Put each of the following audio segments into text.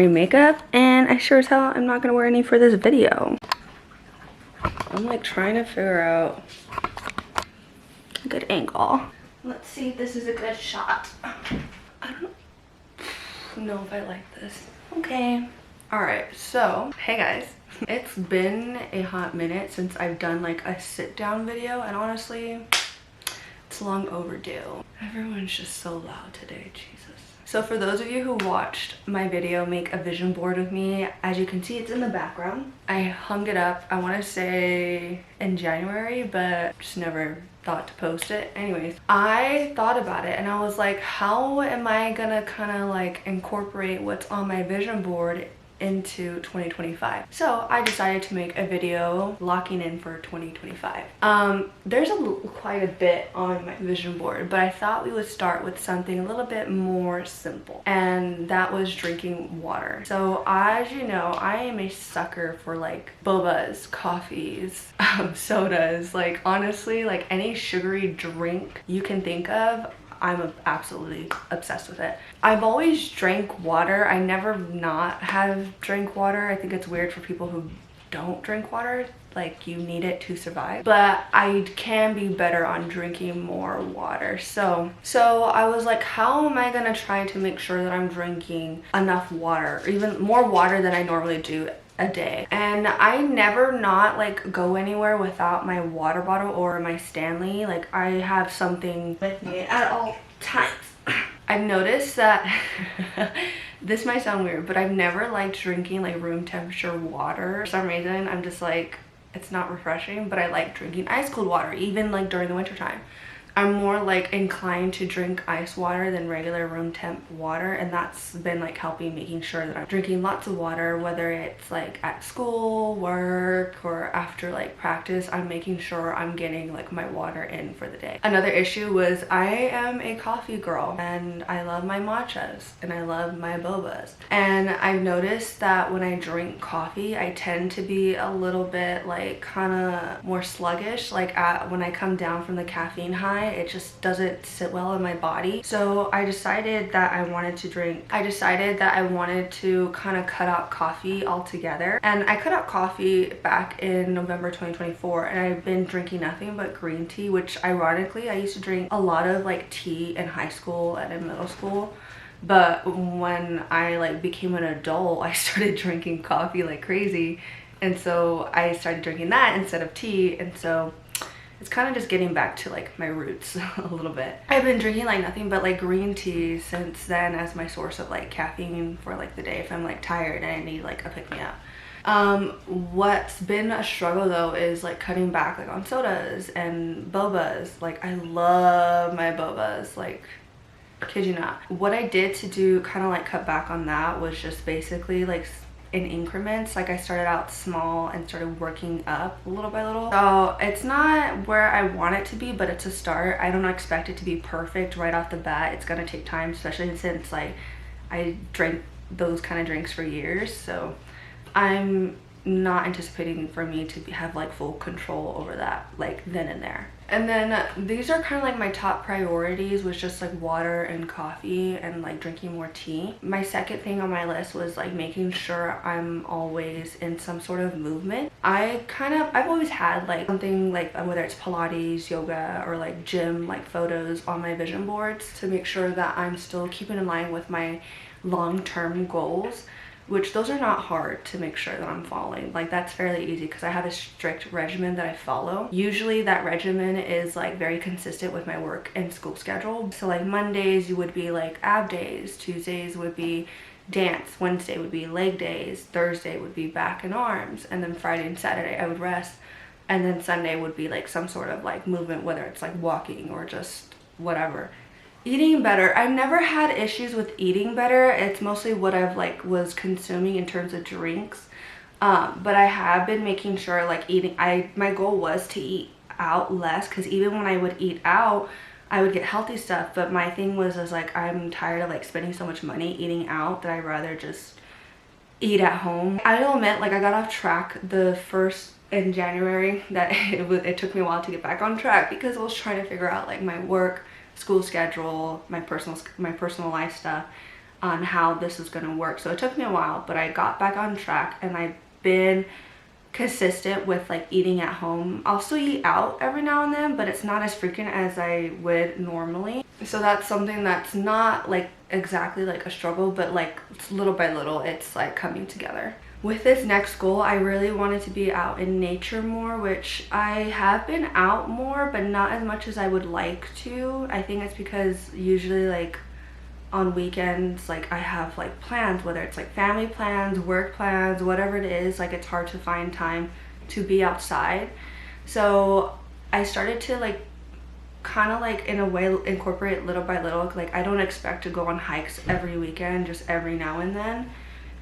wearing makeup, and I sure as hell I'm not gonna wear any for this video. I'm like trying to figure out a good angle. Let's see if this is a good shot. I don't know if I like this. Okay. Alright, so hey guys. It's been a hot minute since I've done like a sit down video, and honestly it's long overdue. Everyone's just so loud today, Jesus. So for those of you who watched my video make a vision board with me, as you can see it's in the background. I hung it up, I want to say in January, but just never thought to post it. Anyways, I thought about it and I was like, how am I gonna kind of like incorporate what's on my vision board into 2025? So I decided to make a video locking in for 2025. There's quite a bit on my vision board, but I thought we would start with something a little bit more simple, and that was drinking water. So as you know, I am a sucker for like bobas, coffees, sodas, like honestly like any sugary drink you can think of. I'm absolutely obsessed with it. I've always drank water. I never not have drank water. I think it's weird for people who don't drink water. Like, you need it to survive. But I can be better on drinking more water. So I was like, how am I gonna try to make sure that I'm drinking enough water, or even more water than I normally do a day? And I never not like go anywhere without my water bottle or my Stanley. Like, I have something with me at all times. I've noticed that this might sound weird, but I've never liked drinking like room temperature water. For some reason I'm just like, it's not refreshing, but I like drinking ice cold water, even like during the winter time. I'm more like inclined to drink ice water than regular room temp water, and that's been like helping, making sure that I'm drinking lots of water, whether it's like at school, work, or after like practice. I'm making sure I'm getting like my water in for the day. Another issue was I am a coffee girl, and I love my matchas and I love my bobas, and I've noticed that when I drink coffee I tend to be a little bit like kind of more sluggish. Like when I come down from the caffeine high, it just doesn't sit well in my body. So I decided that I wanted to kind of cut out coffee altogether, and I cut out coffee back in November 2024, and I've been drinking nothing but green tea, which ironically I used to drink a lot of like tea in high school and in middle school. But when I like became an adult, I started drinking coffee like crazy, and so I started drinking that instead of tea, and so it's kind of just getting back to like my roots a little bit. I've been drinking like nothing but like green tea since then as my source of like caffeine for like the day if I'm like tired and I need like a pick-me-up. What's been a struggle though is like cutting back like on sodas and bobas. Like, I love my bobas, like, kid you not. What I did to do kind of like cut back on that was just basically like in increments. Like, I started out small and started working up little by little. So it's not where I want it to be, but it's a start. I don't expect it to be perfect right off the bat. It's gonna take time, especially since like I drank those kind of drinks for years. So I'm not anticipating for me to have like full control over that like then and there. And then these are kind of like my top priorities, was just like water and coffee and like drinking more tea. My second thing on my list was like making sure I'm always in some sort of movement. I've always had like something like whether it's Pilates, yoga, or like gym like photos on my vision boards to make sure that I'm still keeping in line with my long-term goals, which those are not hard to make sure that I'm following. Like, that's fairly easy because I have a strict regimen that I follow. Usually that regimen is like very consistent with my work and school schedule. So like Mondays would be like ab days, Tuesdays would be dance, Wednesday would be leg days, Thursday would be back and arms, and then Friday and Saturday I would rest, and then Sunday would be like some sort of like movement, whether it's like walking or just whatever. Eating better. I've never had issues with eating better. It's mostly what I've like was consuming in terms of drinks. But I have been making sure like eating, my goal was to eat out less, because even when I would eat out I would get healthy stuff, but my thing was like I'm tired of like spending so much money eating out that I'd rather just eat at home. I'll admit, like, I got off track the first in January, that it took me a while to get back on track because I was trying to figure out like my work, school schedule, my personal life stuff. on how this was going to work. So it took me a while, but I got back on track, and I've been consistent with like eating at home. I'll still eat out every now and then, but it's not as frequent as I would normally. So that's something that's not like exactly like a struggle, but like little by little it's like coming together. With this next goal, I really wanted to be out in nature more, which I have been out more, but not as much as I would like to. I think it's because usually like on weekends, like I have like plans, whether it's like family plans, work plans, whatever it is, like it's hard to find time to be outside. So I started to like kind of like in a way incorporate little by little. Like I don't expect to go on hikes every weekend, just every now and then.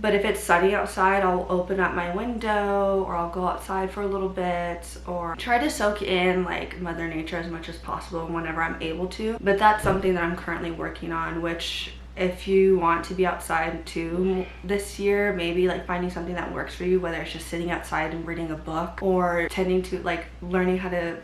But if it's sunny outside, I'll open up my window, or I'll go outside for a little bit, or try to soak in like Mother Nature as much as possible whenever I'm able to. But that's something that I'm currently working on, which if you want to be outside too this year, maybe like finding something that works for you, whether it's just sitting outside and reading a book, or tending to like learning how to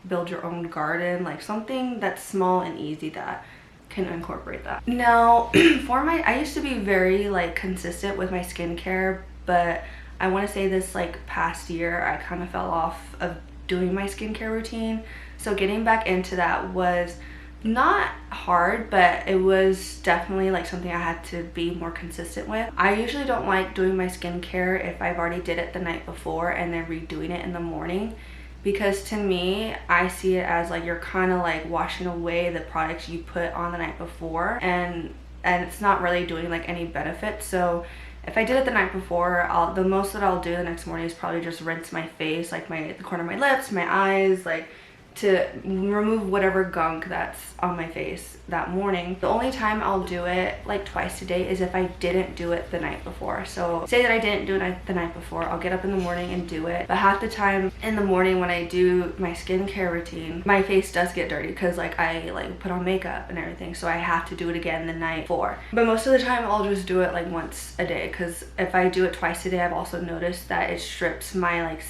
build your own garden, like something that's small and easy that can incorporate that. Now I used to be very like consistent with my skincare, but I want to say this like past year I kind of fell off of doing my skincare routine. So getting back into that was not hard, but it was definitely like something I had to be more consistent with. I usually don't like doing my skincare if I've already did it the night before and then redoing it in the morning, because to me, I see it as like you're kind of like washing away the products you put on the night before, and it's not really doing like any benefit. So if I did it the night before, the most that I'll do the next morning is probably just rinse my face, like the corner of my lips, my eyes, like to remove whatever gunk that's on my face that morning. The only time I'll do it like twice a day is if I didn't do it the night before. So say that I didn't do it the night before, I'll get up in the morning and do it. But half the time in the morning when I do my skincare routine, my face does get dirty because like I like put on makeup and everything, so I have to do it again the night before. But most of the time I'll just do it like once a day, because if I do it twice a day, I've also noticed that it strips my like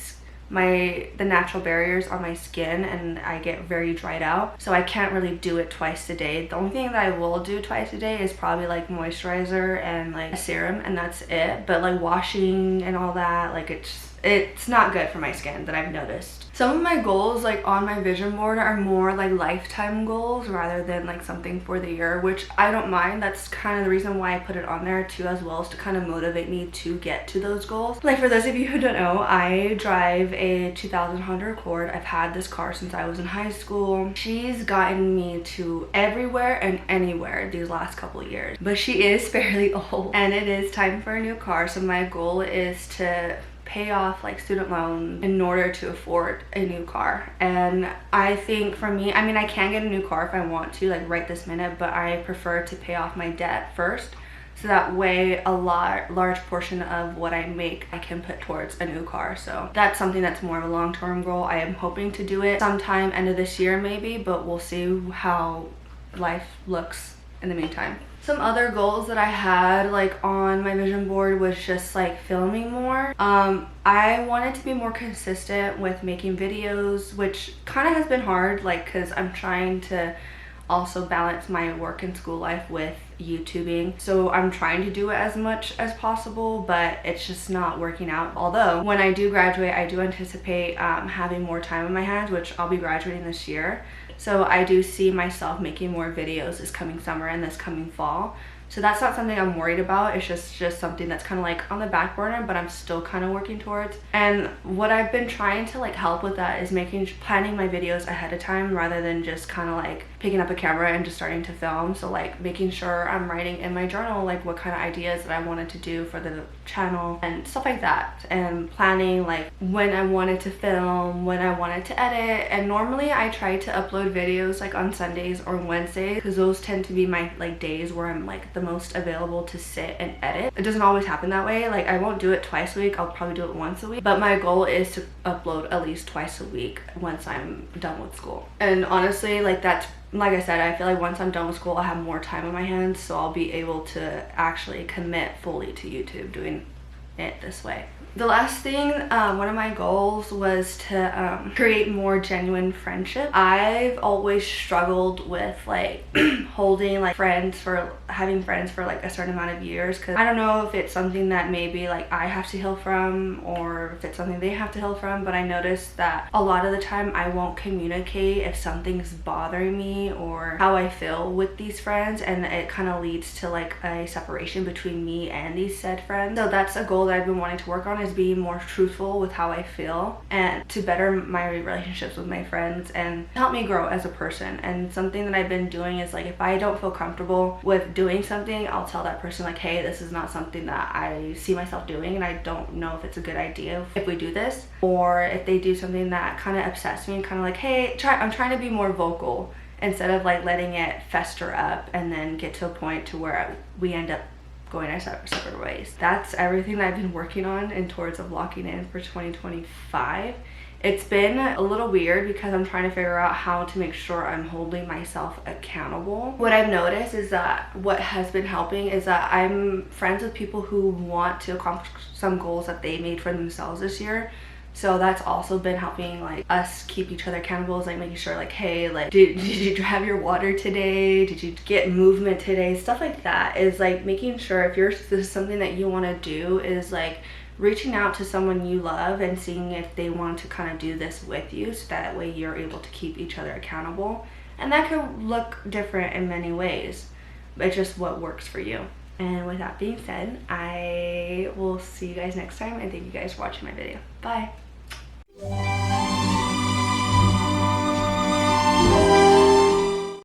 the natural barriers on my skin, and I get very dried out. So I can't really do it twice a day. The only thing that I will do twice a day is probably like moisturizer and like a serum, and that's it. But like washing and all that, like it's not good for my skin, that I've noticed. Some of my goals like on my vision board are more like lifetime goals rather than like something for the year, which I don't mind. That's kind of the reason why I put it on there too, as well as to kind of motivate me to get to those goals. Like for those of you who don't know, I drive a 2000 Honda Accord. I've had this car since I was in high school. She's gotten me to everywhere and anywhere these last couple of years, but she is fairly old and it is time for a new car. So my goal is to pay off like student loan in order to afford a new car. And I think for me, I mean, I can get a new car if I want to, like right this minute, but I prefer to pay off my debt first, so that way a large portion of what I make I can put towards a new car. So that's something that's more of a long-term goal. I am hoping to do it sometime end of this year maybe, but we'll see how life looks in the meantime. Some other goals that I had like on my vision board was just like filming more. I wanted to be more consistent with making videos, which kind of has been hard, like because I'm trying to also balance my work and school life with YouTubing. So I'm trying to do it as much as possible, but it's just not working out. Although when I do graduate, I do anticipate having more time on my hands, which I'll be graduating this year. So I do see myself making more videos this coming summer and this coming fall. So that's not something I'm worried about. It's just something that's kind of like on the back burner, but I'm still kind of working towards. And what I've been trying to like help with that is planning my videos ahead of time rather than just kind of like picking up a camera and just starting to film. So like making sure I'm writing in my journal like what kind of ideas that I wanted to do for the channel and stuff like that, and planning like when I wanted to film, when I wanted to edit. And normally I try to upload videos like on Sundays or Wednesdays, because those tend to be my like days where I'm like the most available to sit and edit. It doesn't always happen that way. Like I won't do it twice a week, I'll probably do it once a week, but my goal is to upload at least twice a week once I'm done with school. And honestly, like I said, I feel like once I'm done with school, I'll have more time on my hands, so I'll be able to actually commit fully to YouTube, doing it this way. The last thing, one of my goals was to create more genuine friendship. I've always struggled with like holding like having friends for like a certain amount of years, because I don't know if it's something that maybe like I have to heal from or if it's something they have to heal from, but I noticed that a lot of the time I won't communicate if something's bothering me or how I feel with these friends, and it kind of leads to like a separation between me and these said friends. So that's a goal that I've been wanting to work on, is being more truthful with how I feel and to better my relationships with my friends and help me grow as a person. And something that I've been doing is like, if I don't feel comfortable with doing something, I'll tell that person like, hey, this is not something that I see myself doing, and I don't know if it's a good idea if we do this. Or if they do something that kind of upsets me, and kind of like, hey, I'm trying to be more vocal instead of like letting it fester up and then get to a point to where we end up going our separate ways. That's everything that I've been working on and towards of locking in for 2025. It's been a little weird because I'm trying to figure out how to make sure I'm holding myself accountable. What I've noticed is that what has been helping is that I'm friends with people who want to accomplish some goals that they made for themselves this year. So that's also been helping like us keep each other accountable, is like making sure like, hey, like did you have your water today? Did you get movement today? Stuff like that is like making sure if this is something that you want to do, is like reaching out to someone you love and seeing if they want to kind of do this with you, so that way you're able to keep each other accountable. And that could look different in many ways, but it's just what works for you. And with that being said, I will see you guys next time, and thank you guys for watching my video. Bye.